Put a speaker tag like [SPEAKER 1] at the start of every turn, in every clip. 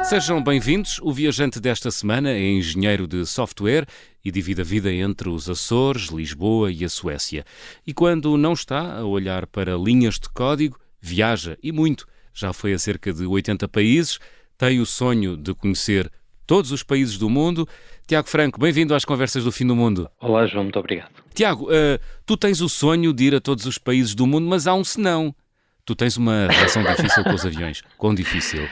[SPEAKER 1] Sejam bem-vindos. O viajante desta semana é engenheiro de software e divide a vida entre os Açores, Lisboa e a Suécia. E quando não está a olhar para linhas de código, viaja e muito. Já foi a cerca de 80 países, tem o sonho de conhecer todos os países do mundo. Tiago Franco, bem-vindo às Conversas do Fim do Mundo.
[SPEAKER 2] Olá, João, muito obrigado.
[SPEAKER 1] Tiago, tu tens o sonho de ir a todos os países do mundo, mas há um senão. Tu tens uma relação difícil com os aviões. Quão difícil?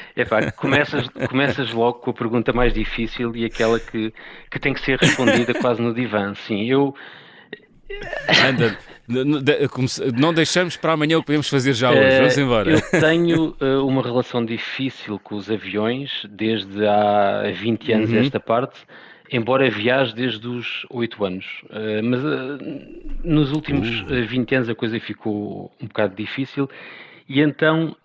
[SPEAKER 2] Começas logo com a pergunta mais difícil e aquela que tem que ser respondida quase no divã. Sim,
[SPEAKER 1] Anda, não deixamos para amanhã o que podemos fazer já hoje. Vamos embora.
[SPEAKER 2] Eu tenho uma relação difícil com os aviões desde há 20 anos esta parte, embora viaje desde os 8 anos. Mas nos últimos 20 anos a coisa ficou um bocado difícil e então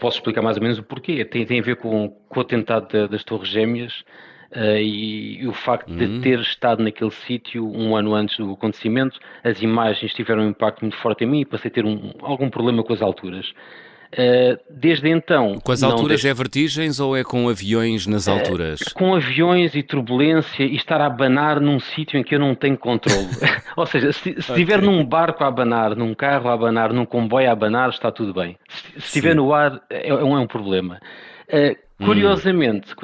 [SPEAKER 2] posso explicar mais ou menos o porquê. Tem a ver com o atentado das Torres Gêmeas e o facto de ter estado naquele sítio um ano antes do acontecimento. As imagens tiveram um impacto muito forte em mim e passei a ter algum problema com as alturas. Desde então...
[SPEAKER 1] Com as alturas é vertigens ou é com aviões nas alturas?
[SPEAKER 2] Com aviões e turbulência e estar a abanar num sítio em que eu não tenho controle. Ou seja, se estiver num barco a abanar, num carro a abanar, num comboio a abanar, está tudo bem. Se estiver no ar, é um problema. Curiosamente,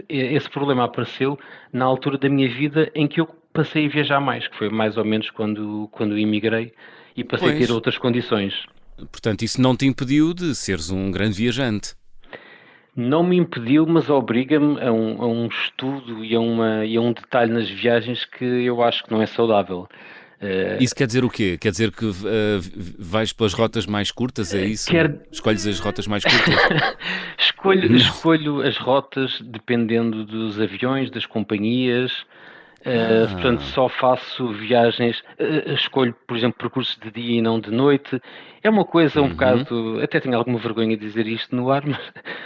[SPEAKER 2] esse problema apareceu na altura da minha vida em que eu passei a viajar mais, que foi mais ou menos quando emigrei e passei a ter outras condições.
[SPEAKER 1] Portanto, isso não te impediu de seres um grande viajante?
[SPEAKER 2] Não me impediu, mas obriga-me a um estudo e a um detalhe nas viagens que eu acho que não é saudável.
[SPEAKER 1] Isso quer dizer o quê? Quer dizer que vais pelas rotas mais curtas, é isso? Escolhes as rotas mais curtas?
[SPEAKER 2] Escolho as rotas dependendo dos aviões, das companhias. Portanto, só faço viagens, escolho, por exemplo, percursos de dia e não de noite. É uma coisa um bocado, até tenho alguma vergonha de dizer isto no ar,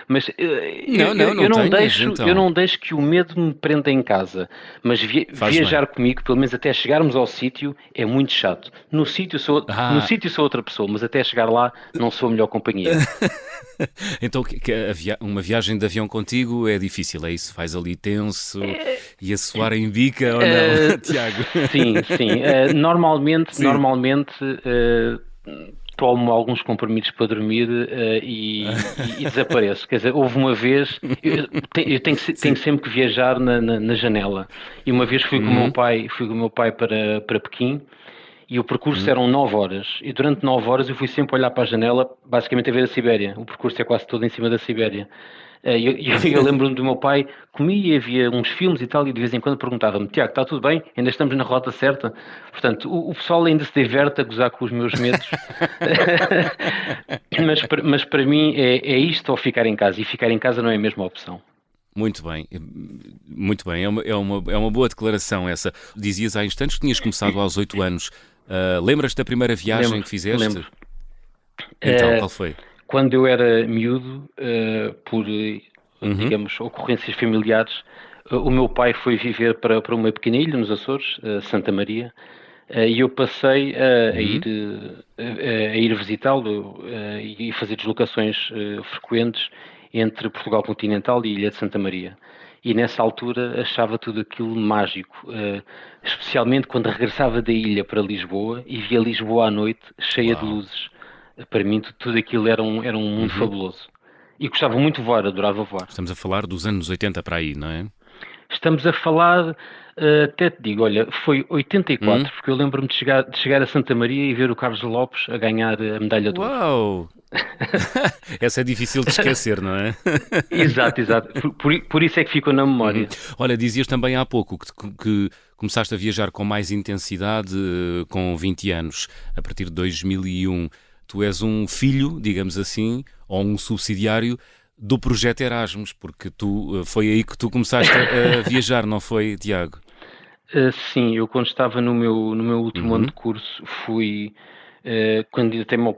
[SPEAKER 2] mas eu não deixo que o medo me prenda em casa. Mas viajar comigo, pelo menos até chegarmos ao sítio, é muito chato. No sítio sou outra pessoa, mas até chegar lá não sou a melhor companhia.
[SPEAKER 1] Então, uma viagem de avião contigo é difícil, é isso? Faz ali tenso e a suar em bica ou não, Tiago?
[SPEAKER 2] Sim. Normalmente tomo alguns comprimidos para dormir e desapareço. Quer dizer, houve uma vez, eu tenho sempre que viajar na janela. E uma vez fui com o meu pai para Pequim. E o percurso eram 9 horas. E durante 9 horas eu fui sempre olhar para a janela, basicamente a ver a Sibéria. O percurso é quase todo em cima da Sibéria. Eu lembro-me do meu pai, comia, havia uns filmes e tal, e de vez em quando perguntava-me: Tiago, está tudo bem? Ainda estamos na rota certa? Portanto, o pessoal ainda se diverte a gozar com os meus medos. mas para mim é isto ou ficar em casa. E ficar em casa não é a mesma opção.
[SPEAKER 1] Muito bem. É uma boa declaração essa. Dizias há instantes que tinhas começado aos 8 anos. Lembras-te da primeira viagem que fizeste?
[SPEAKER 2] Lembro.
[SPEAKER 1] Então, qual foi?
[SPEAKER 2] Quando eu era miúdo, por, digamos, ocorrências familiares, o meu pai foi viver para uma pequena ilha nos Açores, Santa Maria, e eu passei a ir visitá-lo e fazer deslocações frequentes entre Portugal continental e Ilha de Santa Maria. E nessa altura achava tudo aquilo mágico, especialmente quando regressava da ilha para Lisboa e via Lisboa à noite cheia de luzes. Para mim tudo aquilo era um mundo fabuloso. E gostava muito de voar, adorava voar.
[SPEAKER 1] Estamos a falar dos anos 80 para aí, não é?
[SPEAKER 2] Estamos a falar, até te digo, olha, foi 84, porque eu lembro-me de chegar a Santa Maria e ver o Carlos Lopes a ganhar a medalha de ouro.
[SPEAKER 1] Uau! Essa é difícil de esquecer, não é?
[SPEAKER 2] Exato. Por isso é que ficou na memória.
[SPEAKER 1] Olha, dizias também há pouco que começaste a viajar com mais intensidade com 20 anos, a partir de 2001. Tu és um filho, digamos assim, ou um subsidiário do projeto Erasmus, porque foi aí que tu começaste a viajar, não foi, Tiago?
[SPEAKER 2] Sim, eu quando estava no meu último ano de curso fui candidatei-me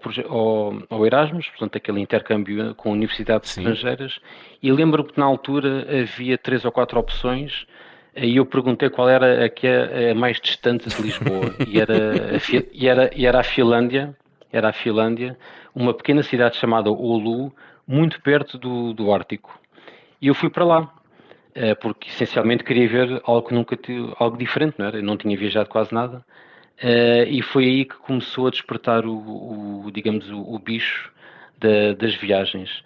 [SPEAKER 2] ao Erasmus, portanto aquele intercâmbio com universidades estrangeiras, e lembro-me que na altura havia 3 ou 4 opções e eu perguntei qual era a mais distante de Lisboa e era a Finlândia. Era a Finlândia, uma pequena cidade chamada Oulu, muito perto do Ártico. E eu fui para lá, porque essencialmente queria ver algo que nunca algo diferente, não era? Eu não tinha viajado quase nada. E foi aí que começou a despertar digamos, o bicho das viagens.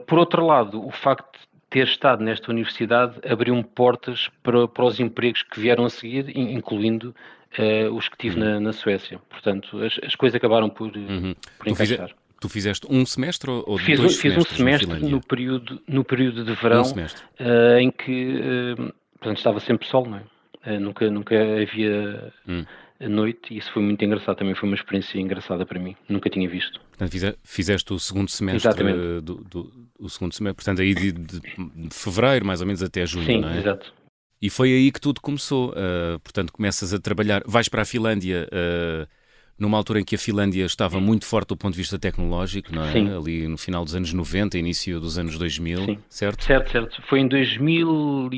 [SPEAKER 2] Por outro lado, o facto de ter estado nesta universidade abriu-me portas para os empregos que vieram a seguir, incluindo os que tive na Suécia. Portanto, as coisas acabaram por
[SPEAKER 1] Tu, fize-
[SPEAKER 2] encaixar.
[SPEAKER 1] tu fizeste um semestre ou
[SPEAKER 2] Fiz,
[SPEAKER 1] dois
[SPEAKER 2] fiz um
[SPEAKER 1] semestres na
[SPEAKER 2] semestre
[SPEAKER 1] Finlândia?
[SPEAKER 2] no período de
[SPEAKER 1] Um
[SPEAKER 2] verão,
[SPEAKER 1] semestre.
[SPEAKER 2] em que portanto, estava sempre sol, não é? Nunca havia
[SPEAKER 1] Hum.
[SPEAKER 2] a noite, e isso foi muito engraçado. Também foi uma experiência engraçada para mim. Nunca tinha visto.
[SPEAKER 1] Portanto, fizeste o segundo semestre,
[SPEAKER 2] Exatamente.
[SPEAKER 1] o segundo semestre, portanto, aí de fevereiro, mais ou menos, até junho,
[SPEAKER 2] Sim,
[SPEAKER 1] não é?
[SPEAKER 2] exato.
[SPEAKER 1] E foi aí que tudo começou. Portanto, começas a trabalhar, vais para a Finlândia, numa altura em que a Finlândia estava muito forte do ponto de vista tecnológico, não é?
[SPEAKER 2] Sim.
[SPEAKER 1] Ali no final dos anos 90, início dos anos 2000,
[SPEAKER 2] Sim.
[SPEAKER 1] certo?
[SPEAKER 2] Certo. Foi em 2000 ou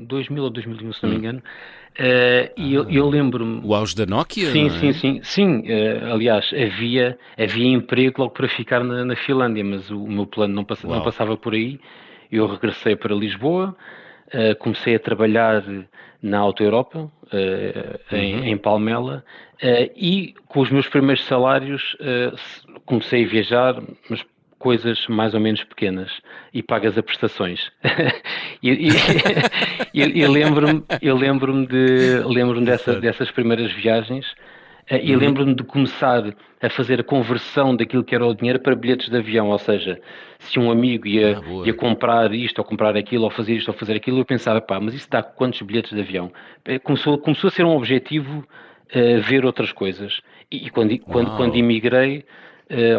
[SPEAKER 2] 2001, se não me engano. E eu lembro-me.
[SPEAKER 1] O auge da Nokia,
[SPEAKER 2] Sim,
[SPEAKER 1] não é?
[SPEAKER 2] sim. Aliás, havia emprego logo para ficar na Finlândia, mas o meu plano não passava por aí. Eu regressei para Lisboa, comecei a trabalhar na Auto Europa, em Palmela, e com os meus primeiros salários comecei a viajar, mas coisas mais ou menos pequenas e pagas a prestações. E, e, lembro-me dessas primeiras viagens, e lembro-me de começar a fazer a conversão daquilo que era o dinheiro para bilhetes de avião, ou seja, se um amigo ia comprar isto ou comprar aquilo, ou fazer isto ou fazer aquilo, eu pensava, pá, mas isso dá quantos bilhetes de avião? Começou a ser um objetivo ver outras coisas. E quando emigrei,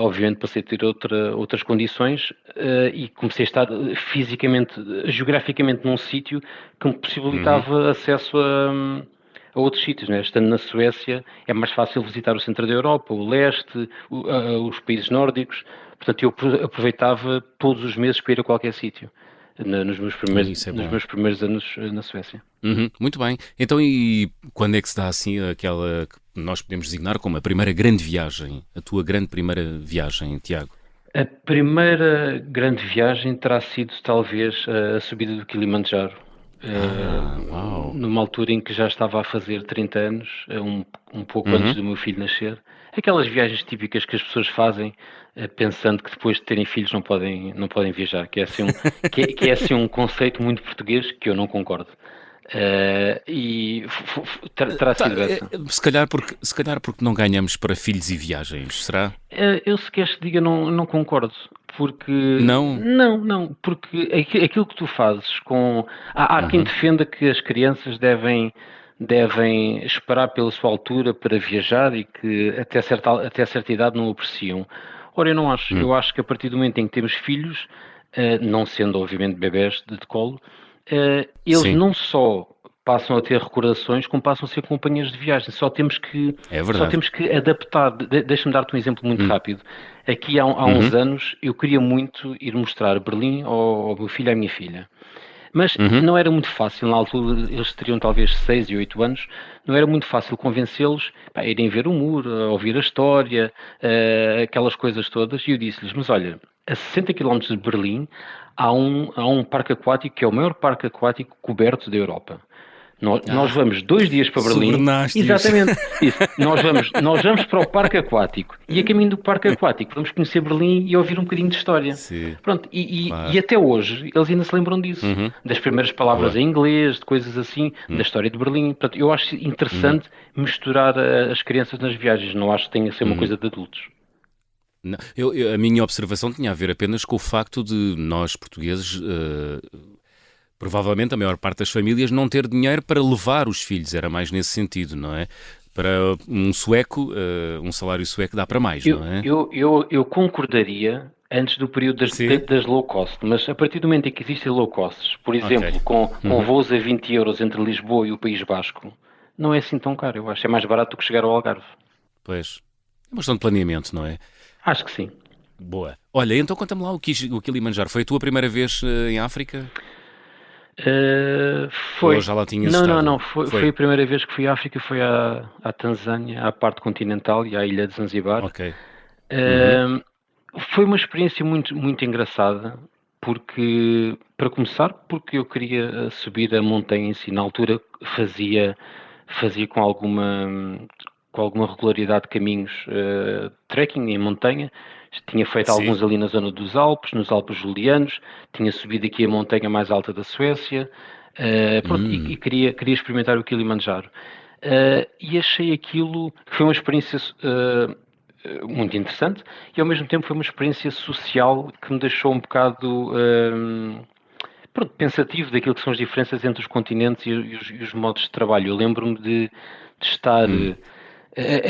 [SPEAKER 2] obviamente passei a ter outras condições, e comecei a estar fisicamente, geograficamente num sítio que me possibilitava acesso a outros sítios, né? Estando na Suécia é mais fácil visitar o centro da Europa, o leste, os países nórdicos. Portanto, eu aproveitava todos os meses para ir a qualquer sítio, nos meus primeiros anos na Suécia.
[SPEAKER 1] Muito bem. Então, e quando é que se dá assim aquela que nós podemos designar como a primeira grande viagem, a tua grande primeira viagem, Tiago?
[SPEAKER 2] A primeira grande viagem terá sido talvez a subida do Kilimanjaro.
[SPEAKER 1] Uau.
[SPEAKER 2] Numa altura em que já estava a fazer 30 anos, um pouco antes do meu filho nascer. Aquelas viagens típicas que as pessoas fazem, pensando que depois de terem filhos não podem viajar, que é assim que é assim um conceito muito português que eu não concordo. E terá sido essa.
[SPEAKER 1] Se calhar porque não ganhamos para filhos e viagens, será?
[SPEAKER 2] Eu se queres que diga, não concordo. Porque.
[SPEAKER 1] Não?
[SPEAKER 2] Não, porque aquilo que tu fazes com. Há quem defenda que as crianças devem esperar pela sua altura para viajar e que até certa idade não o apreciam. Ora, eu não acho. Eu acho que a partir do momento em que temos filhos, não sendo obviamente bebés de colo, eles
[SPEAKER 1] Sim.
[SPEAKER 2] não só passam a ter recordações, como passam a ser companheiros de viagem. Só temos que adaptar. Deixa-me dar-te um exemplo muito rápido. Aqui há uns anos eu queria muito ir mostrar Berlim ao meu filho e à minha filha. Mas não era muito fácil, na altura eles teriam talvez 6 e 8 anos, não era muito fácil convencê-los a irem ver o muro, a ouvir a história, aquelas coisas todas, e eu disse-lhes, mas olha, a 60 quilómetros de Berlim há um parque aquático que é o maior parque aquático coberto da Europa. Nós vamos 2 dias para Berlim. Exatamente. Isso. Nós vamos para o parque aquático. E a caminho do parque aquático vamos conhecer Berlim e ouvir um bocadinho de história.
[SPEAKER 1] Sim.
[SPEAKER 2] Pronto. E até hoje eles ainda se lembram disso. Das primeiras palavras em inglês, de coisas assim, da história de Berlim. Portanto, eu acho interessante misturar as crianças nas viagens. Não acho que tenha que ser uma coisa de adultos.
[SPEAKER 1] Não, a minha observação tinha a ver apenas com o facto de nós, portugueses, provavelmente a maior parte das famílias não ter dinheiro para levar os filhos, era mais nesse sentido, não é? Para um sueco, um salário sueco dá para mais, não é?
[SPEAKER 2] Eu concordaria antes do período das low cost, mas a partir do momento em que existem low costs, por exemplo, com voos a 20 euros entre Lisboa e o País Basco, não é assim tão caro, eu acho. É mais barato do que chegar ao Algarve.
[SPEAKER 1] Pois, é uma questão de planeamento, não é?
[SPEAKER 2] Acho que sim.
[SPEAKER 1] Boa. Olha, então conta-me lá o Kilimanjaro. Foi a tua primeira vez em África?
[SPEAKER 2] Foi.
[SPEAKER 1] Ou já lá tinhas estado?
[SPEAKER 2] Não. Foi a primeira vez que fui à África, foi à Tanzânia, à parte continental e à ilha de Zanzibar.
[SPEAKER 1] Ok.
[SPEAKER 2] Foi uma experiência muito, muito engraçada. para começar, porque eu queria subir a montanha em si. Na altura fazia com alguma regularidade caminhos trekking em montanha. Tinha feito
[SPEAKER 1] Sim.
[SPEAKER 2] alguns ali na zona dos Alpes, nos Alpes Julianos. Tinha subido aqui a montanha mais alta da Suécia. Pronto, e queria experimentar o Kilimanjaro. E achei aquilo que foi uma experiência muito interessante e ao mesmo tempo foi uma experiência social que me deixou um bocado pronto, pensativo daquilo que são as diferenças entre os continentes e os modos de trabalho. Eu lembro-me de estar.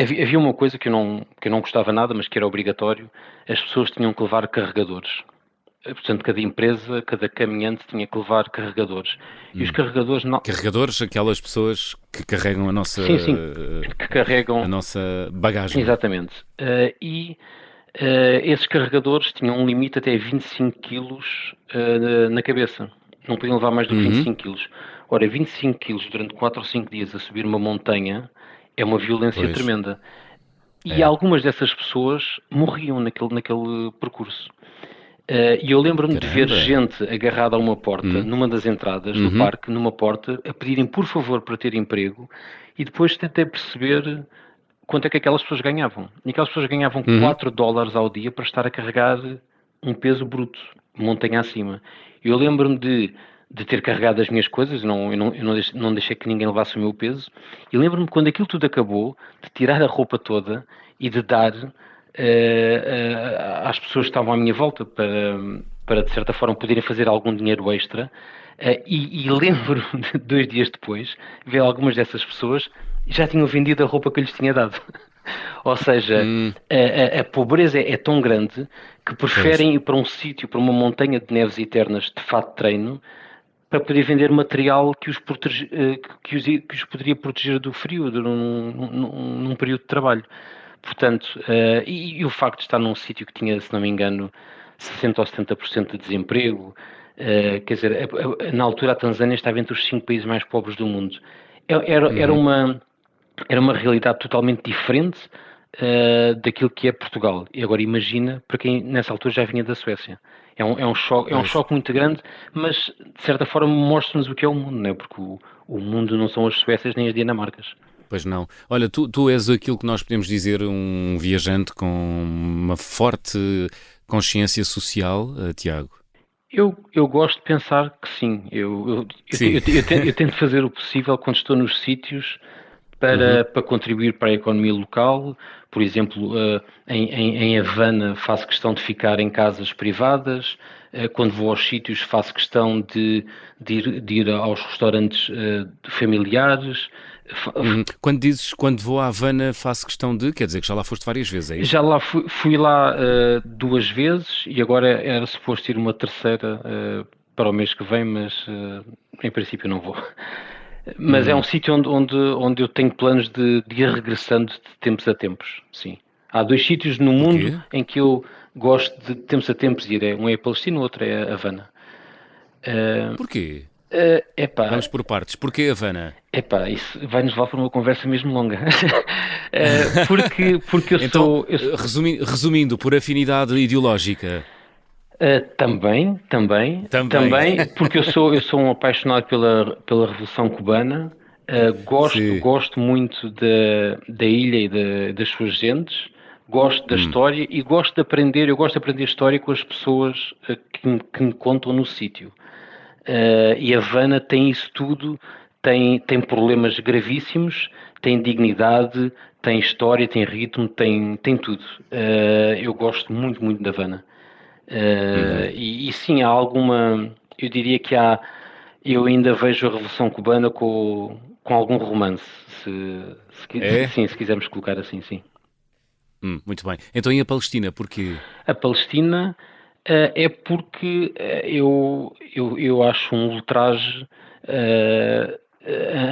[SPEAKER 2] Havia uma coisa que eu não gostava nada, mas que era obrigatório: as pessoas tinham que levar carregadores. Portanto, cada empresa, cada caminhante tinha que levar carregadores. E os carregadores não.
[SPEAKER 1] Carregadores, aquelas pessoas que carregam
[SPEAKER 2] Sim, sim, que carregam.
[SPEAKER 1] a nossa bagagem.
[SPEAKER 2] Exatamente. Esses carregadores tinham um limite até 25 quilos na cabeça. Não podiam levar mais do que 25 quilos. Ora, 25 quilos durante 4 ou 5 dias a subir uma montanha é uma violência
[SPEAKER 1] Pois,
[SPEAKER 2] tremenda. E
[SPEAKER 1] é.
[SPEAKER 2] algumas dessas pessoas morriam naquele percurso. E eu lembro-me de ver
[SPEAKER 1] Caramba.
[SPEAKER 2] gente agarrada a uma porta, numa das entradas do parque, numa porta, a pedirem por favor para ter emprego, e depois tentei perceber quanto é que aquelas pessoas ganhavam. E aquelas pessoas ganhavam $4 ao dia para estar a carregar um peso bruto, montanha acima. Eu lembro-me de ter carregado as minhas coisas, eu não deixei que ninguém levasse o meu peso, e lembro-me quando aquilo tudo acabou, de tirar a roupa toda e de dar às pessoas que estavam à minha volta para de certa forma poderem fazer algum dinheiro extra. E lembro-me de 2 dias depois ver algumas dessas pessoas já tinham vendido a roupa que eu lhes tinha dado. Ou seja, a pobreza é tão grande que preferem ir para um sítio, para uma montanha de neves eternas de fato de treino, para poder vender material que os poderia proteger do frio num período de trabalho. Portanto, e o facto de estar num sítio que tinha, se não me engano, 60 ou 70% de desemprego, quer dizer, na altura a Tanzânia estava entre os 5 países mais pobres do mundo. Era uma realidade totalmente diferente daquilo que é Portugal. E agora imagina para quem nessa altura já vinha da Suécia. É um choque muito grande, mas de certa forma mostra-nos o que é o mundo, não é? Porque o mundo não são as Suécias nem as Dinamarcas.
[SPEAKER 1] Pois não. Olha, tu és aquilo que nós podemos dizer um viajante com uma forte consciência social, Tiago.
[SPEAKER 2] Eu gosto de pensar que sim.
[SPEAKER 1] Sim.
[SPEAKER 2] Eu tento fazer o possível quando estou nos sítios para contribuir para a economia local. Por exemplo, em Havana faço questão de ficar em casas privadas. Quando vou aos sítios faço questão de ir aos restaurantes familiares.
[SPEAKER 1] Quando vou à Havana faço questão de, quer dizer que já lá foste várias vezes, é isso?
[SPEAKER 2] Já lá fui lá 2 vezes e agora era suposto ir uma terceira para o mês que vem, mas em princípio não vou. Mas é um sítio onde eu tenho planos de ir regressando de tempos a tempos, sim. Há 2 sítios no mundo
[SPEAKER 1] Porquê?
[SPEAKER 2] em que eu gosto de tempos a tempos ir. Um é a Palestina, o outro é a Havana.
[SPEAKER 1] Porquê?
[SPEAKER 2] Epá,
[SPEAKER 1] Vamos por partes. Porquê Havana?
[SPEAKER 2] isso vai-nos levar para uma conversa mesmo longa. Porque eu
[SPEAKER 1] Então,
[SPEAKER 2] sou...
[SPEAKER 1] resumindo, por afinidade ideológica. Também.
[SPEAKER 2] Também, porque eu sou um apaixonado pela Revolução Cubana. Gosto,
[SPEAKER 1] Sim.
[SPEAKER 2] gosto muito da ilha e das suas gentes. Gosto da história e gosto de aprender. Eu gosto de aprender história com as pessoas que me contam no sítio. E Havana tem isso tudo. Tem problemas gravíssimos, tem dignidade, tem história, tem ritmo, tem tudo. Eu gosto muito, muito da Havana. E sim, há alguma. Eu diria que eu ainda vejo a Revolução Cubana com algum romance,
[SPEAKER 1] É?
[SPEAKER 2] sim, se quisermos colocar assim, sim.
[SPEAKER 1] Muito bem. Então e a Palestina? Porquê?
[SPEAKER 2] A Palestina é porque eu acho um ultraje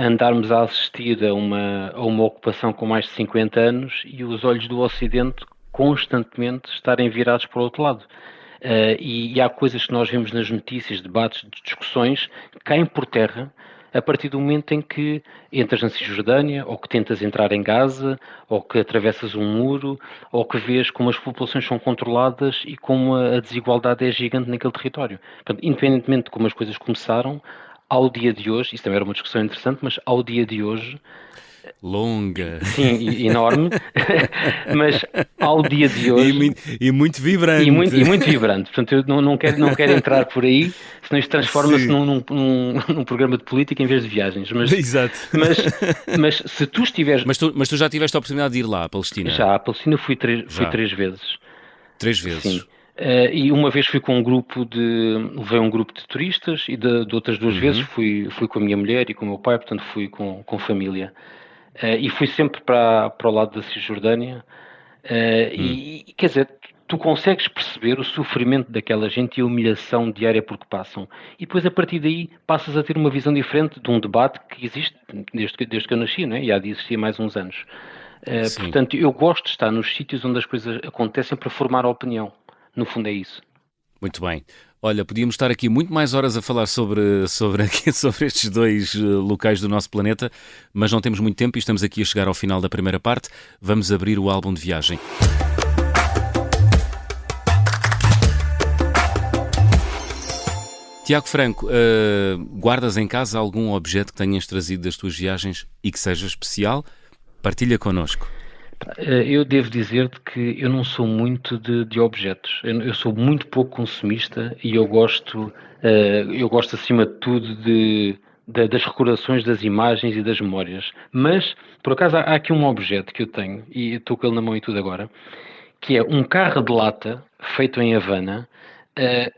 [SPEAKER 2] andarmos a assistir a uma ocupação com mais de 50 anos e os olhos do Ocidente constantemente estarem virados para o outro lado. E há coisas que nós vemos nas notícias, debates, discussões, que caem por terra a partir do momento em que entras na Cisjordânia, ou que tentas entrar em Gaza, ou que atravessas um muro, ou que vês como as populações são controladas e como a desigualdade é gigante naquele território. Portanto, independentemente de como as coisas começaram, ao dia de hoje, isso também era uma discussão interessante, mas ao dia de hoje,
[SPEAKER 1] longa.
[SPEAKER 2] sim, enorme, mas ao dia de hoje...
[SPEAKER 1] E muito vibrante.
[SPEAKER 2] E muito vibrante. Portanto, eu não quero entrar por aí, senão isto transforma-se num programa de política em vez de viagens.
[SPEAKER 1] Exato.
[SPEAKER 2] Mas se tu estiveres...
[SPEAKER 1] Mas tu já tiveste a oportunidade de ir lá, à Palestina?
[SPEAKER 2] Já, à Palestina fui três vezes.
[SPEAKER 1] 3 vezes?
[SPEAKER 2] Sim. E uma vez fui com levei um grupo de turistas e de outras 2 vezes fui com a minha mulher e com o meu pai, portanto fui com família. E fui sempre para o lado da Cisjordânia. E quer dizer, tu consegues perceber o sofrimento daquela gente e a humilhação diária por que passam. E depois, a partir daí, passas a ter uma visão diferente de um debate que existe desde que eu nasci, não é? E há de existir mais uns anos. Portanto, eu gosto de estar nos sítios onde as coisas acontecem para formar a opinião. No fundo é isso.
[SPEAKER 1] Muito bem. Olha, podíamos estar aqui muito mais horas a falar sobre estes 2 locais do nosso planeta, mas não temos muito tempo e estamos aqui a chegar ao final da primeira parte. Vamos abrir o álbum de viagem. Tiago Franco, guardas em casa algum objeto que tenhas trazido das tuas viagens e que seja especial? Partilha connosco.
[SPEAKER 2] Eu devo dizer-te que eu não sou muito de objetos. Eu sou muito pouco consumista e eu gosto acima de tudo das recordações, das imagens e das memórias. Mas, por acaso, há aqui um objeto que eu tenho, e estou com ele na mão e tudo agora, que é um carro de lata feito em Havana,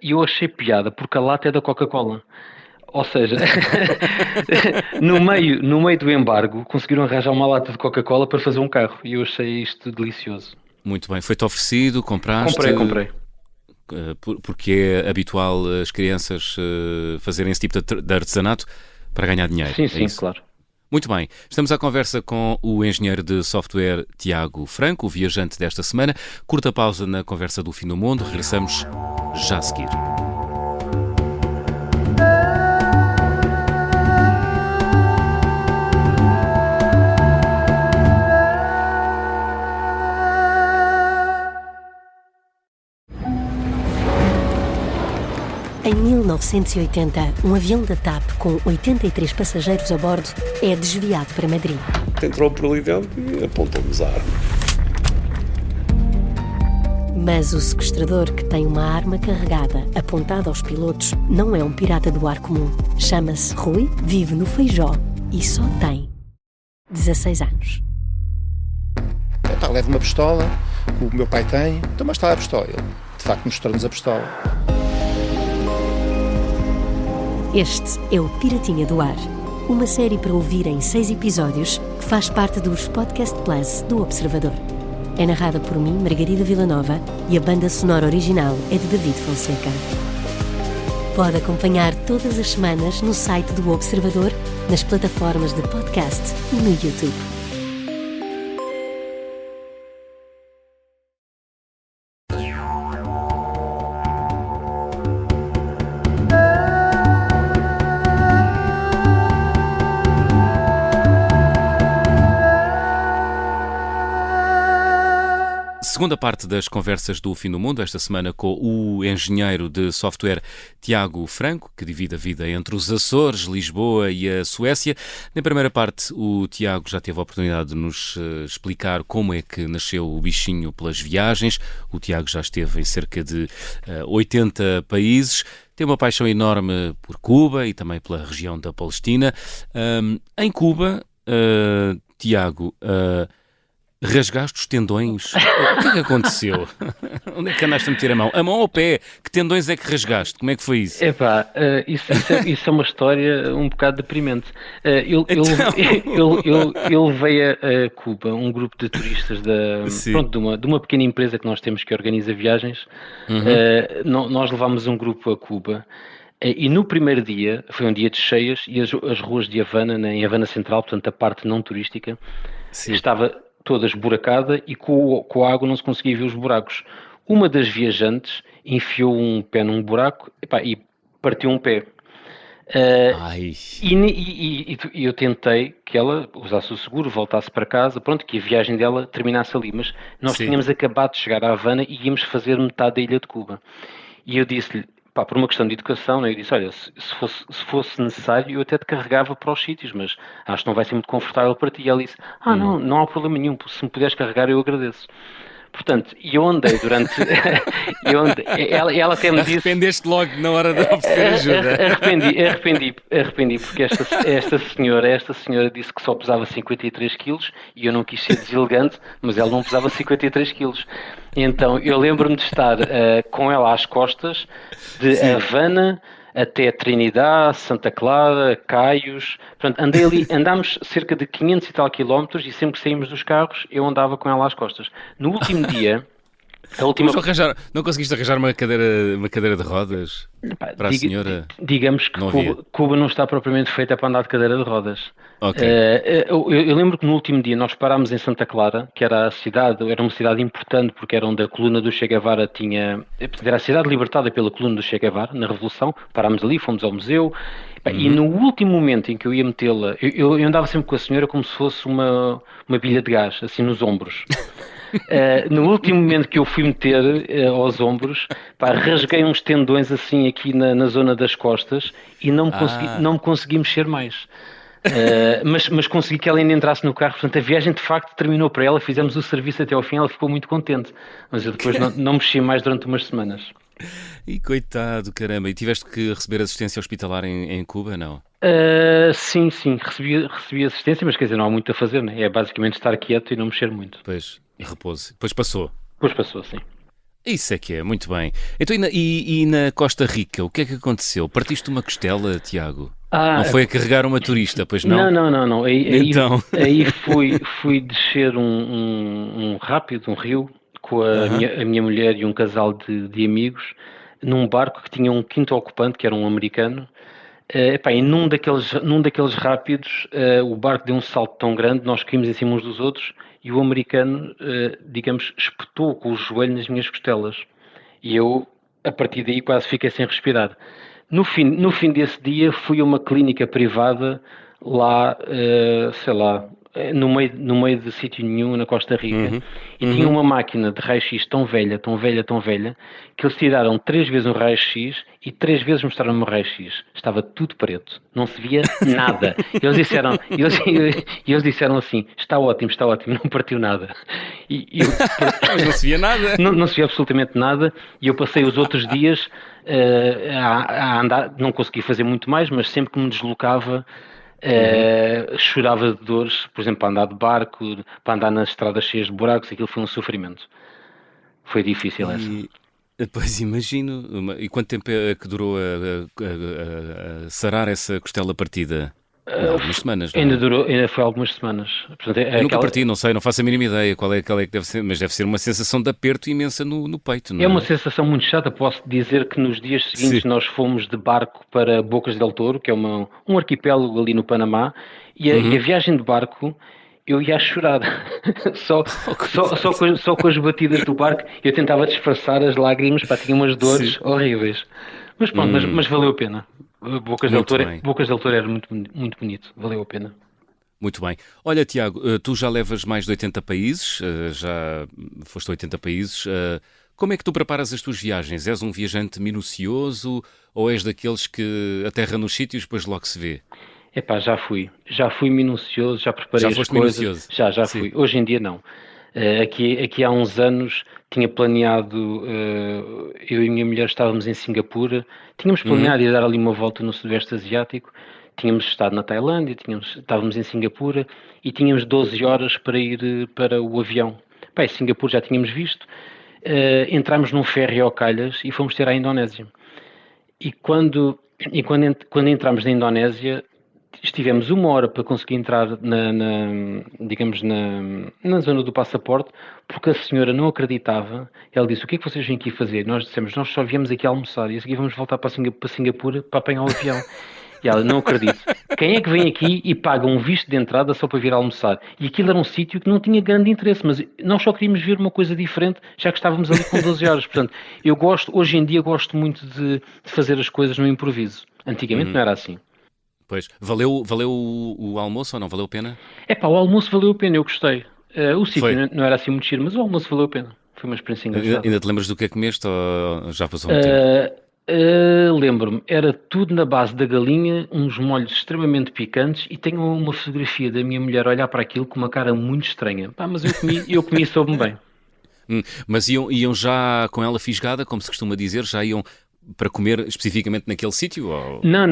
[SPEAKER 2] e eu achei piada porque a lata é da Coca-Cola. Ou seja, no meio do embargo, conseguiram arranjar uma lata de Coca-Cola para fazer um carro. E eu achei isto delicioso.
[SPEAKER 1] Muito bem. Foi-te oferecido? Compraste?
[SPEAKER 2] Comprei.
[SPEAKER 1] Porque é habitual as crianças fazerem esse tipo de artesanato para ganhar dinheiro.
[SPEAKER 2] Sim, claro.
[SPEAKER 1] Muito bem. Estamos à conversa com o engenheiro de software Tiago Franco, o viajante desta semana. Curta pausa na conversa do Fim do Mundo. Regressamos já a seguir.
[SPEAKER 3] Em 1980, um avião da TAP com 83 passageiros a bordo é desviado para Madrid.
[SPEAKER 4] Entrou por ali dentro e apontou-nos a arma.
[SPEAKER 3] Mas o sequestrador, que tem uma arma carregada apontada aos pilotos, não é um pirata do ar comum. Chama-se Rui, vive no Feijó e só tem 16 anos.
[SPEAKER 5] Leva uma pistola, que o meu pai tem, então mas está a pistola. Ele, de facto, mostrou-nos a pistola.
[SPEAKER 3] Este é o Piratinha do Ar, uma série para ouvir em 6 episódios que faz parte dos Podcast Plus do Observador. É narrada por mim, Margarida Villanova, e a banda sonora original é de David Fonseca. Pode acompanhar todas as semanas no site do Observador, nas plataformas de podcast e no YouTube.
[SPEAKER 1] Segunda parte das conversas do Fim do Mundo, esta semana com o engenheiro de software Tiago Franco, que divide a vida entre os Açores, Lisboa e a Suécia. Na primeira parte, o Tiago já teve a oportunidade de nos explicar como é que nasceu o bichinho pelas viagens. O Tiago já esteve em cerca de 80 países. Tem uma paixão enorme por Cuba e também pela região da Palestina. Em Cuba, Tiago... rasgaste os tendões? O que é que aconteceu? Onde é que andaste a meter a mão? A mão ou o pé? Que tendões é que rasgaste? Como é que foi isso?
[SPEAKER 2] Isso é uma história um bocado deprimente. Eu levei a Cuba um grupo de turistas de uma pequena empresa que nós temos que organiza viagens. Nós levámos um grupo a Cuba. E no primeiro dia, foi um dia de cheias, e as ruas de Havana, em Havana Central, portanto a parte não turística, estava toda esburacada e com a água não se conseguia ver os buracos. Uma das viajantes enfiou um pé num buraco e partiu um pé.
[SPEAKER 1] Ai.
[SPEAKER 2] E eu tentei que ela usasse o seguro, voltasse para casa, pronto, que a viagem dela terminasse ali, mas nós
[SPEAKER 1] Sim.
[SPEAKER 2] tínhamos acabado de chegar à Havana e íamos fazer metade da ilha de Cuba. E eu disse-lhe, pá, por uma questão de educação, né, eu disse, olha, se fosse necessário, eu até te carregava para os sítios, mas acho que não vai ser muito confortável para ti. E ela disse, não há problema nenhum, se me puderes carregar eu agradeço. Portanto, eu andei durante. Ela até me disse.
[SPEAKER 1] Arrependeste logo na hora de oferecer ajuda.
[SPEAKER 2] Arrependi, porque esta senhora disse que só pesava 53 quilos e eu não quis ser deselegante, mas ela não pesava 53 quilos. Então, eu lembro-me de estar com ela às costas de Havana até Trinidad, Santa Clara, Caios. Portanto, andámos cerca de 500 e tal quilómetros e sempre que saímos dos carros eu andava com ela às costas. No último dia,
[SPEAKER 1] Não conseguiste arranjar uma cadeira de rodas para a senhora?
[SPEAKER 2] Digamos que Cuba não está propriamente feita para andar de cadeira de rodas.
[SPEAKER 1] Ok.
[SPEAKER 2] Eu lembro que no último dia nós parámos em Santa Clara, que era uma cidade importante porque era onde a coluna do Che Guevara era a cidade libertada pela coluna do Che Guevara na Revolução. Parámos ali, fomos ao museu. E no último momento em que eu ia metê-la, eu andava sempre com a senhora como se fosse uma bilha de gás, assim nos ombros. No último momento que eu fui meter aos ombros, rasguei uns tendões assim aqui na zona das costas e não me consegui mexer mais. Mas consegui que ela ainda entrasse no carro. Portanto, a viagem de facto terminou para ela, fizemos o serviço até ao fim, ela ficou muito contente, mas eu depois não mexi mais durante umas semanas.
[SPEAKER 1] E coitado, caramba, e tiveste que receber assistência hospitalar em Cuba, não?
[SPEAKER 2] Sim, recebi assistência, mas quer dizer, não há muito a fazer, né? É basicamente estar quieto e não mexer muito.
[SPEAKER 1] Pois, e repouso. Depois passou.
[SPEAKER 2] Depois passou, sim.
[SPEAKER 1] Isso é que é, muito bem. Então, e na Costa Rica, o que é que aconteceu? Partiste uma costela, Tiago? Não foi a carregar uma turista, pois não?
[SPEAKER 2] Não.
[SPEAKER 1] Então.
[SPEAKER 2] Aí fui descer um rio com a minha mulher e um casal de amigos num barco que tinha um quinto ocupante, que era um americano. E num daqueles rápidos, o barco deu um salto tão grande, nós caímos em cima uns dos outros e o americano, digamos, espetou com o joelho nas minhas costelas. E eu, a partir daí, quase fiquei sem respirar. No fim desse dia, fui a uma clínica privada lá, sei lá, no meio de sítio nenhum, na Costa Rica, e tinha uma máquina de raio-x tão velha, que eles tiraram 3 vezes um raio-x e 3 vezes mostraram-me o raio-x. Estava tudo preto, não se via nada. Eles disseram assim, está ótimo, não partiu nada.
[SPEAKER 1] Mas não se via nada.
[SPEAKER 2] Não se via absolutamente nada, e eu passei os outros dias a andar, não consegui fazer muito mais, mas sempre que me deslocava, chorava de dores, por exemplo, para andar de barco, para andar nas estradas cheias de buracos, aquilo foi um sofrimento. Foi difícil essa.
[SPEAKER 1] Depois imagino. E quanto tempo é que durou a sarar essa costela partida? Algumas semanas, não é?
[SPEAKER 2] Ainda foi algumas semanas. Portanto,
[SPEAKER 1] eu nunca parti, não sei, não faço a mínima ideia qual é que deve ser, mas deve ser uma sensação de aperto imensa no peito, não é?
[SPEAKER 2] É uma sensação muito chata. Posso dizer que nos dias seguintes nós fomos de barco para Bocas del Toro, que é um arquipélago ali no Panamá, e a viagem de barco eu ia a chorar. só com as batidas do barco eu tentava disfarçar as lágrimas, tinha umas dores horríveis. Mas pronto, mas valeu a pena. Bocas del Toro era muito, muito bonito, valeu a pena.
[SPEAKER 1] Muito bem. Olha, Tiago, tu já levas mais de 80 países, já foste a 80 países. Como é que tu preparas as tuas viagens? És um viajante minucioso ou és daqueles que aterra nos sítios e depois logo se vê?
[SPEAKER 2] Já fui minucioso, já preparei as coisas.
[SPEAKER 1] Já foste minucioso?
[SPEAKER 2] Já fui. Hoje em dia não. Aqui há uns anos tinha planeado, eu e a minha mulher estávamos em Singapura, tínhamos planeado ir dar ali uma volta no Sudeste Asiático, tínhamos estado na Tailândia, estávamos em Singapura e tínhamos 12 horas para ir para o avião. Singapura já tínhamos visto, entramos num ferry ao calhas e fomos ter à Indonésia. E quando entramos na Indonésia, estivemos 1 hora para conseguir entrar na zona do passaporte, porque a senhora não acreditava. Ela disse, o que é que vocês vêm aqui fazer? Nós dissemos, nós só viemos aqui almoçar e a seguir vamos voltar para Singapura para apanhar o avião. E ela, não acredito. Quem é que vem aqui e paga um visto de entrada só para vir almoçar? E aquilo era um sítio que não tinha grande interesse, mas nós só queríamos ver uma coisa diferente, já que estávamos ali com 12 horas. Portanto, hoje em dia gosto muito de fazer as coisas no improviso. Antigamente não era assim.
[SPEAKER 1] Pois, valeu o almoço ou não? Valeu a pena?
[SPEAKER 2] O almoço valeu a pena, eu gostei. O sítio não era assim muito giro, mas o almoço valeu a pena. Foi uma experiência engraçada.
[SPEAKER 1] Ainda te lembras do que é que comeste ou já passou um tempo?
[SPEAKER 2] Lembro-me, era tudo na base da galinha, uns molhos extremamente picantes e tenho uma fotografia da minha mulher a olhar para aquilo com uma cara muito estranha. Mas eu comi e soube-me bem.
[SPEAKER 1] Mas iam já com ela fisgada, como se costuma dizer, já iam para comer especificamente naquele sítio? Ou...
[SPEAKER 2] Não.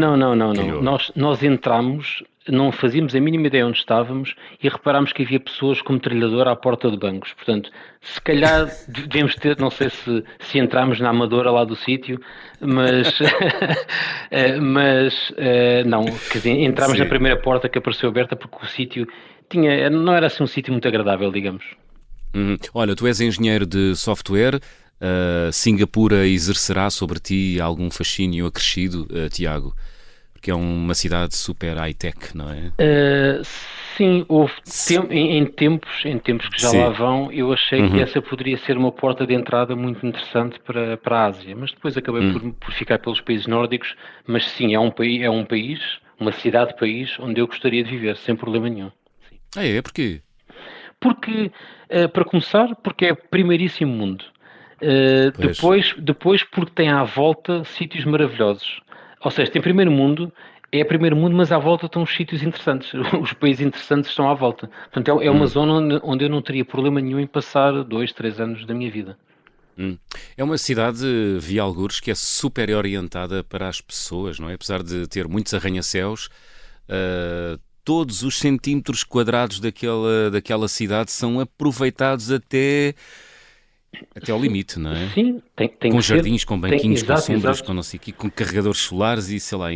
[SPEAKER 2] Nós entramos, não fazíamos a mínima ideia onde estávamos e reparámos que havia pessoas como trilhador à porta de bancos. Portanto, se calhar devemos ter, não sei se entramos na amadora lá do sítio, mas não, quer dizer, entramos na primeira porta que apareceu aberta porque o sítio não era assim um sítio muito agradável, digamos.
[SPEAKER 1] Olha, tu és engenheiro de software. Singapura exercerá sobre ti algum fascínio acrescido, Tiago? Porque é uma cidade super high-tech, não é?
[SPEAKER 2] Sim, houve em tempos que já lá vão, eu achei que essa poderia ser uma porta de entrada muito interessante para a Ásia, mas depois acabei por ficar pelos países nórdicos. Mas sim, é um país, uma cidade-país, onde eu gostaria de viver, sem problema nenhum.
[SPEAKER 1] Sim. Porquê?
[SPEAKER 2] Porque, para começar, porque é primeiríssimo mundo. Depois porque tem à volta sítios maravilhosos. Ou seja, tem primeiro mundo, mas à volta estão os sítios interessantes. Os países interessantes estão à volta. Portanto, é uma zona onde eu não teria problema nenhum em passar 2-3 anos da minha vida.
[SPEAKER 1] É uma cidade, vi algures, que é super orientada para as pessoas, não é? Apesar de ter muitos arranha-céus, todos os centímetros quadrados daquela cidade são aproveitados até ao limite, não é?
[SPEAKER 2] Sim, tem
[SPEAKER 1] com jardins, com banquinhos, com sombras,
[SPEAKER 2] exato.
[SPEAKER 1] com não sei o quê, com carregadores solares e sei lá,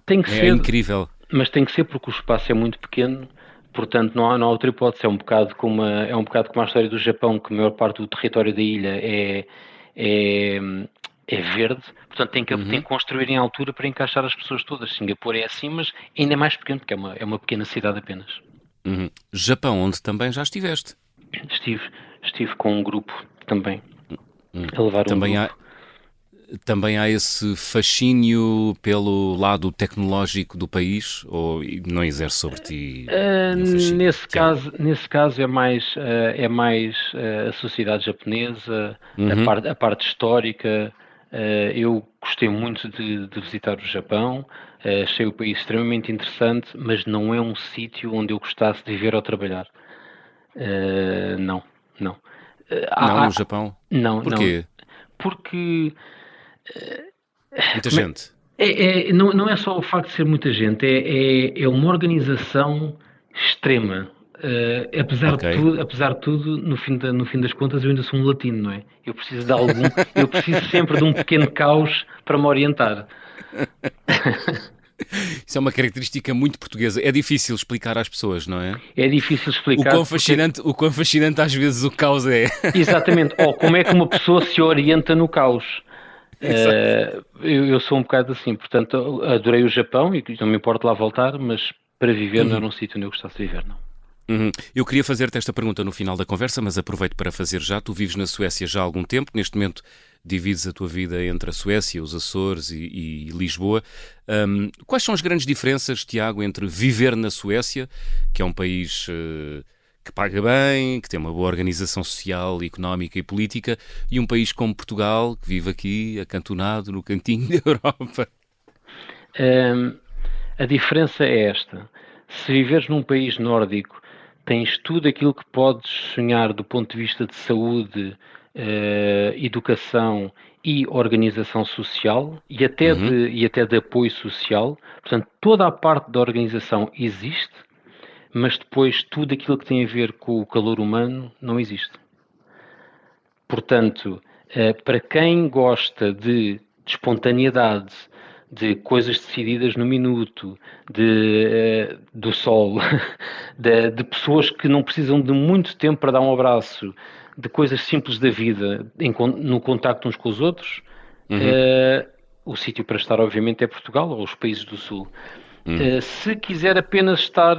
[SPEAKER 2] Tem que ser,
[SPEAKER 1] incrível.
[SPEAKER 2] Mas tem que ser porque o espaço é muito pequeno, portanto não há outra hipótese. É um bocado como a história do Japão, que a maior parte do território da ilha é verde, portanto tem que construir em altura para encaixar as pessoas todas. Singapura é assim, mas ainda é mais pequeno, porque é uma pequena cidade apenas.
[SPEAKER 1] Japão, onde também já estiveste?
[SPEAKER 2] Estive com um grupo também, a levar
[SPEAKER 1] também
[SPEAKER 2] grupo.
[SPEAKER 1] Também há esse fascínio pelo lado tecnológico do país, ou não exerce sobre ti?
[SPEAKER 2] Nesse caso é mais a sociedade japonesa, a parte histórica. Eu gostei muito de visitar o Japão, achei o país extremamente interessante, mas não é um sítio onde eu gostasse de viver ou trabalhar. Não.
[SPEAKER 1] No Japão?
[SPEAKER 2] Não.
[SPEAKER 1] Porquê?
[SPEAKER 2] Porque...
[SPEAKER 1] muita gente?
[SPEAKER 2] Não é só o facto de ser muita gente, é uma organização extrema. Apesar de tudo, no fim das contas, eu ainda sou um latino, não é? Eu preciso sempre de um pequeno caos para me orientar.
[SPEAKER 1] Isso é uma característica muito portuguesa. É difícil explicar às pessoas, não é?
[SPEAKER 2] É difícil explicar.
[SPEAKER 1] O quão fascinante às vezes o caos é.
[SPEAKER 2] Exatamente. Ou como é que uma pessoa se orienta no caos. Eu sou um bocado assim. Portanto, adorei o Japão e não me importo lá voltar, mas para viver não era um sítio onde eu gostasse de viver, não.
[SPEAKER 1] Eu queria fazer-te esta pergunta no final da conversa, mas aproveito para fazer já. Tu vives na Suécia já há algum tempo. Neste momento divides a tua vida entre a Suécia, os Açores e Lisboa. Quais são as grandes diferenças, Tiago, entre viver na Suécia, que é um país que paga bem, que tem uma boa organização social, económica e política, e um país como Portugal, que vive aqui, acantonado no cantinho da Europa?
[SPEAKER 2] A diferença é esta. Se viveres num país nórdico, tens tudo aquilo que podes sonhar do ponto de vista de saúde, educação e organização social e até de apoio social. Portanto, toda a parte da organização existe, mas depois tudo aquilo que tem a ver com o calor humano não existe. Portanto, para quem gosta de espontaneidade, de coisas decididas no minuto, do sol, de pessoas que não precisam de muito tempo para dar um abraço, de coisas simples da vida no contacto uns com os outros, o sítio para estar, obviamente, é Portugal ou os países do Sul. Se quiser apenas estar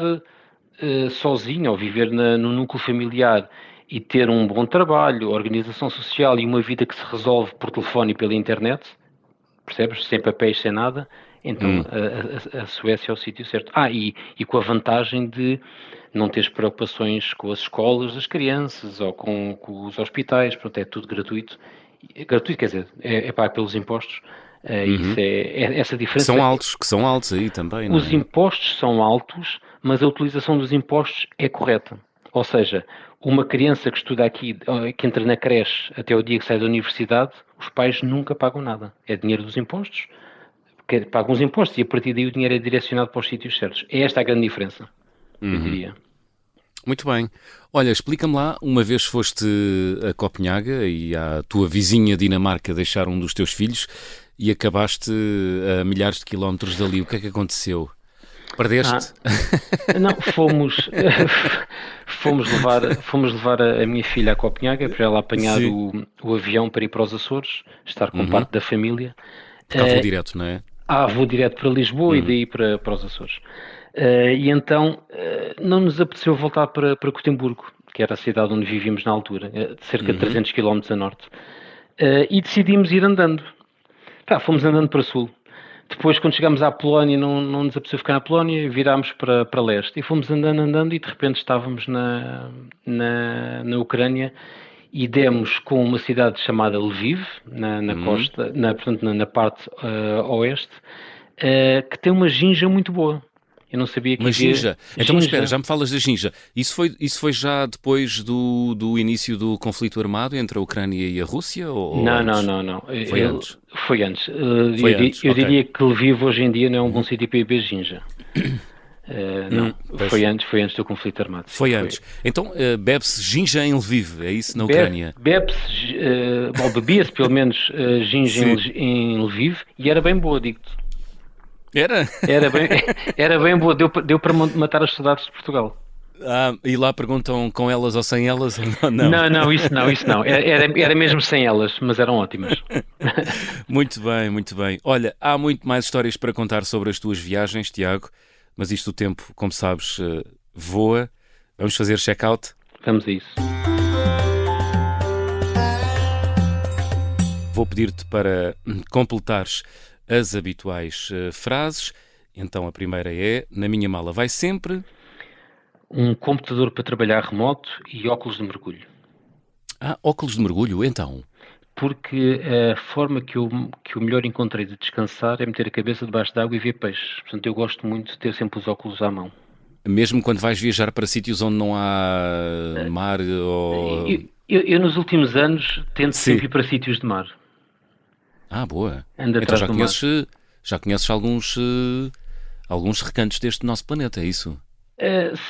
[SPEAKER 2] sozinho ou viver no núcleo familiar e ter um bom trabalho, organização social e uma vida que se resolve por telefone e pela internet, percebes? Sem papéis, sem nada, então a Suécia é o sítio certo. E com a vantagem de não teres preocupações com as escolas das crianças ou com os hospitais, pronto, é tudo gratuito. Gratuito, quer dizer, é pago pelos impostos. Isso essa diferença.
[SPEAKER 1] Que são altos aí também, não é?
[SPEAKER 2] Os impostos são altos, mas a utilização dos impostos é correta. Ou seja, uma criança que estuda aqui, que entra na creche até o dia que sai da universidade, os pais nunca pagam nada. É dinheiro dos impostos, pagam os impostos e a partir daí o dinheiro é direcionado para os sítios certos. É esta a grande diferença, eu diria.
[SPEAKER 1] Muito bem. Olha, explica-me lá, uma vez foste a Copenhaga e à tua vizinha Dinamarca deixar um dos teus filhos e acabaste a milhares de quilómetros dali. O que é que aconteceu? Perdeste?
[SPEAKER 2] Não, fomos levar a minha filha a Copenhaga para ela apanhar o avião para ir para os Açores, estar com parte da família.
[SPEAKER 1] Porque há voo direto, não é?
[SPEAKER 2] Voo direto para Lisboa e daí para os Açores. E então não nos apeteceu voltar para Gotemburgo, que era a cidade onde vivíamos na altura, cerca de 300 km a norte. E decidimos ir andando. Fomos andando para sul. Depois, quando chegámos à Polónia, não nos apeteceu ficar na Polónia, virámos para leste. E fomos andando e de repente estávamos na Ucrânia e demos com uma cidade chamada Lviv, na costa, portanto, na parte oeste, que tem uma ginja muito boa. Eu não sabia que
[SPEAKER 1] Uma ginja? Então, mas espera, já me falas da ginja. Isso foi já depois do início do conflito armado entre a Ucrânia e a Rússia? Ou
[SPEAKER 2] não.
[SPEAKER 1] Foi antes?
[SPEAKER 2] Foi antes. Eu diria que Lviv hoje em dia não é um bom sítio para ir beber ginja. Não, foi antes do conflito armado.
[SPEAKER 1] Foi antes. Então, bebe-se ginja em Lviv, é isso na Ucrânia?
[SPEAKER 2] Bebia-se pelo menos ginja em Lviv e era bem boa, digo-te. Era bem boa, deu para matar as saudades de Portugal.
[SPEAKER 1] E lá perguntam com elas ou sem elas? Não.
[SPEAKER 2] Não, isso não. Era mesmo sem elas, mas eram ótimas.
[SPEAKER 1] Muito bem. Olha, há muito mais histórias para contar sobre as tuas viagens, Tiago, mas isto o tempo, como sabes, voa. Vamos fazer check-out?
[SPEAKER 2] Vamos a isso.
[SPEAKER 1] Vou pedir-te para completares as habituais frases. Então a primeira é: na minha mala vai sempre
[SPEAKER 2] um computador para trabalhar remoto e óculos de mergulho.
[SPEAKER 1] Óculos de mergulho, então?
[SPEAKER 2] Porque a forma que eu melhor encontrei de descansar é meter a cabeça debaixo d'água e ver peixes. Portanto, eu gosto muito de ter sempre os óculos à mão.
[SPEAKER 1] Mesmo quando vais viajar para sítios onde não há mar ou...
[SPEAKER 2] Eu nos últimos anos tento sempre ir para sítios de mar.
[SPEAKER 1] Boa.
[SPEAKER 2] Ando
[SPEAKER 1] então
[SPEAKER 2] atrás
[SPEAKER 1] já conheces alguns recantos deste nosso planeta, é isso?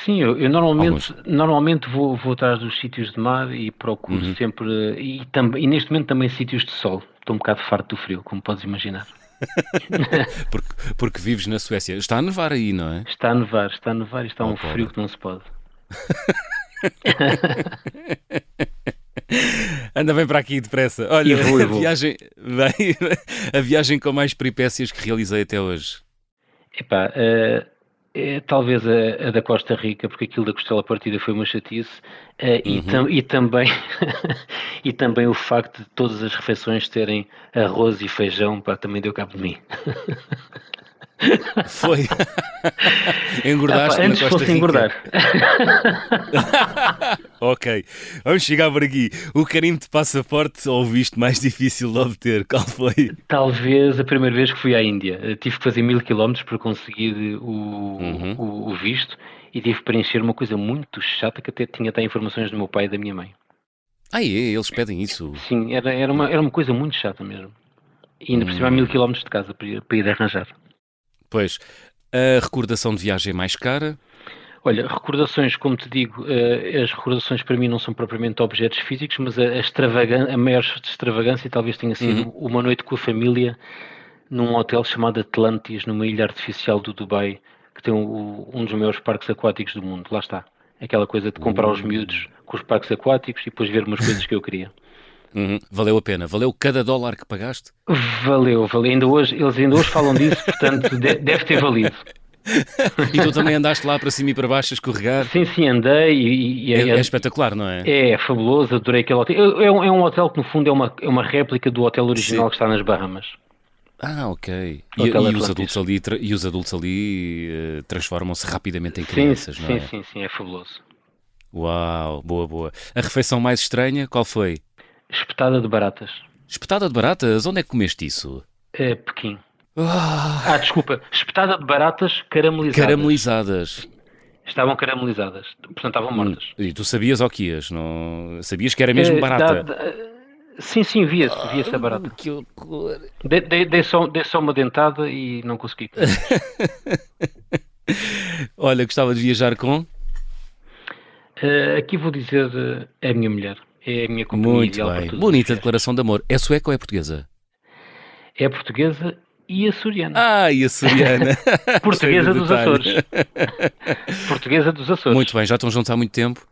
[SPEAKER 2] Sim, eu normalmente vou atrás dos sítios de mar e procuro sempre, e neste momento também sítios de sol. Estou um bocado farto do frio, como podes imaginar.
[SPEAKER 1] porque vives na Suécia. Está a nevar aí, não é?
[SPEAKER 2] Está a nevar e está um frio que não se pode.
[SPEAKER 1] Anda bem para aqui depressa. Olha, a viagem com mais peripécias que realizei até hoje.
[SPEAKER 2] Talvez a da Costa Rica, porque aquilo da costela partida foi uma chatice, e também o facto de todas as refeições terem arroz e feijão, também deu cabo de mim.
[SPEAKER 1] Foi. Engordaste
[SPEAKER 2] antes
[SPEAKER 1] na Costa
[SPEAKER 2] Rica. Engordar.
[SPEAKER 1] Ok, vamos chegar por aqui. O carimbo de passaporte ou o visto mais difícil de obter? Qual foi?
[SPEAKER 2] Talvez a primeira vez que fui à Índia. Tive que fazer 1000 km para conseguir o visto e tive que preencher uma coisa muito chata que até tinha informações do meu pai e da minha mãe.
[SPEAKER 1] Eles pedem isso?
[SPEAKER 2] Sim, era uma coisa muito chata mesmo. E ainda por cima há 1000 km de casa para ir arranjar.
[SPEAKER 1] Pois, a recordação de viagem é mais cara?
[SPEAKER 2] Olha, recordações, como te digo, as recordações para mim não são propriamente objetos físicos, mas a maior extravagância talvez tenha sido uma noite com a família num hotel chamado Atlantis, numa ilha artificial do Dubai, que tem um dos maiores parques aquáticos do mundo. Lá está. Aquela coisa de comprar os miúdos com os parques aquáticos e depois ver umas coisas que eu queria.
[SPEAKER 1] Valeu a pena? Valeu cada dólar que pagaste?
[SPEAKER 2] Valeu. Eles ainda hoje falam disso, portanto deve ter valido.
[SPEAKER 1] E tu também andaste lá para cima e para baixo a escorregar?
[SPEAKER 2] Sim, andei.
[SPEAKER 1] É espetacular, não é?
[SPEAKER 2] É fabuloso, adorei aquele hotel. É um hotel que no fundo é uma réplica do hotel original que está nas Bahamas.
[SPEAKER 1] Ok. E os adultos ali transformam-se rapidamente em crianças, não é?
[SPEAKER 2] Sim, é fabuloso.
[SPEAKER 1] Uau, boa. A refeição mais estranha, qual foi?
[SPEAKER 2] Espetada de baratas.
[SPEAKER 1] Espetada de baratas? Onde é que comeste isso?
[SPEAKER 2] Pequim. Desculpa. Espetada de baratas caramelizadas. Estavam caramelizadas. Portanto, estavam mortas.
[SPEAKER 1] E tu sabias o que ias? Não... Sabias que era mesmo barata?
[SPEAKER 2] Sim, via-se a barata.
[SPEAKER 1] Que horror.
[SPEAKER 2] Dei só uma dentada e não consegui.
[SPEAKER 1] Olha, gostava de viajar com?
[SPEAKER 2] Aqui vou dizer a minha mulher. É a minha companhia
[SPEAKER 1] muito
[SPEAKER 2] ideal para
[SPEAKER 1] bem.
[SPEAKER 2] tudo.
[SPEAKER 1] Bonita declaração de amor. É sueca ou é portuguesa?
[SPEAKER 2] É portuguesa e açoriana.
[SPEAKER 1] E açoriana.
[SPEAKER 2] Portuguesa dos Açores. Portuguesa dos Açores.
[SPEAKER 1] Muito bem. Já estão juntos há muito tempo?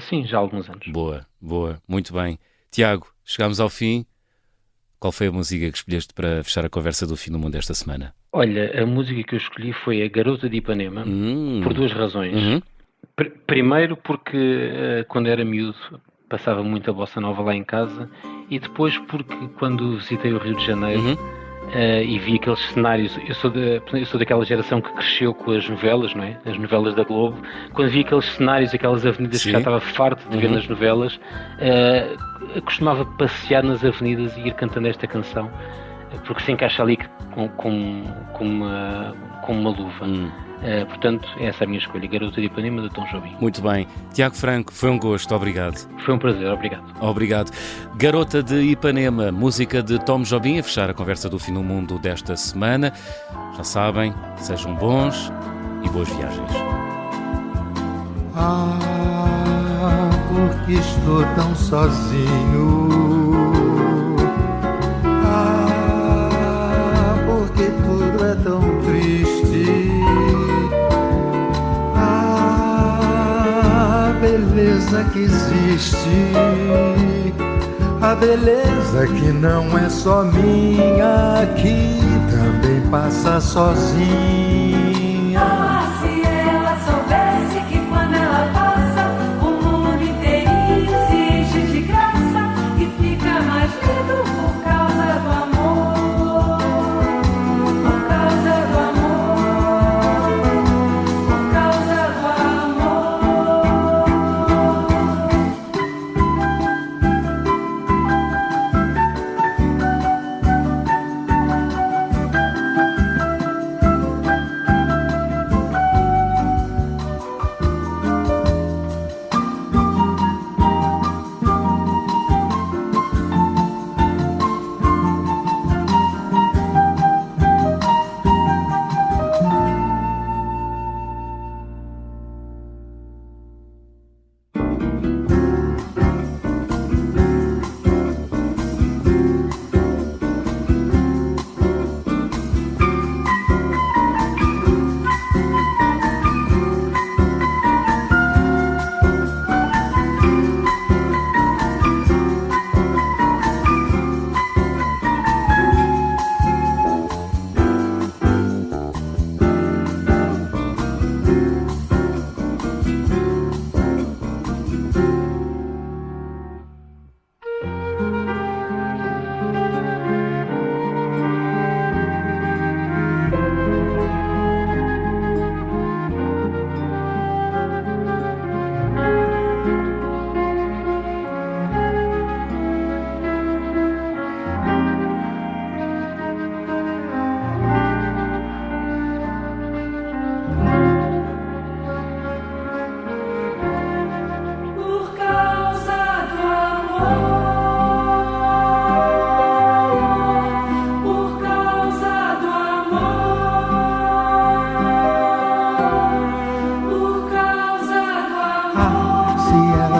[SPEAKER 2] Sim, já há alguns anos.
[SPEAKER 1] Boa. Muito bem. Tiago, chegámos ao fim. Qual foi a música que escolheste para fechar a conversa do Fim do Mundo esta semana?
[SPEAKER 2] Olha, a música que eu escolhi foi a Garota de Ipanema, por duas razões. Primeiro porque quando era miúdo passava muita bossa nova lá em casa, e depois porque quando visitei o Rio de Janeiro e vi aqueles cenários, eu sou daquela geração que cresceu com as novelas, não é? As novelas da Globo. Quando vi aqueles cenários, aquelas avenidas que já estava farto de ver nas novelas, costumava passear nas avenidas e ir cantando esta canção, porque se encaixa ali com uma luva. Portanto, essa é a minha escolha, Garota de Ipanema, de Tom Jobim.
[SPEAKER 1] Muito bem. Tiago Franco, foi um gosto, obrigado.
[SPEAKER 2] Foi um prazer, obrigado.
[SPEAKER 1] Obrigado. Garota de Ipanema, música de Tom Jobim, a fechar a conversa do Fim do Mundo desta semana. Já sabem, sejam bons e boas viagens.
[SPEAKER 6] Porque estou tão sozinho. Porque tudo é tão triste. Beleza que existe, a beleza que não é só minha, que também passa sozinha.
[SPEAKER 7] Se ela soubesse que quando ela passa, o mundo inteirinho se enche de graça e fica mais lindo por causa do amor, por causa do amor, por causa do amor.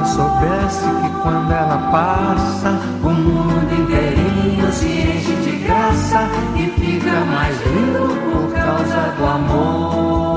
[SPEAKER 6] Soubesse que quando ela passa, o mundo inteirinho se enche de graça e fica mais lindo por causa do amor.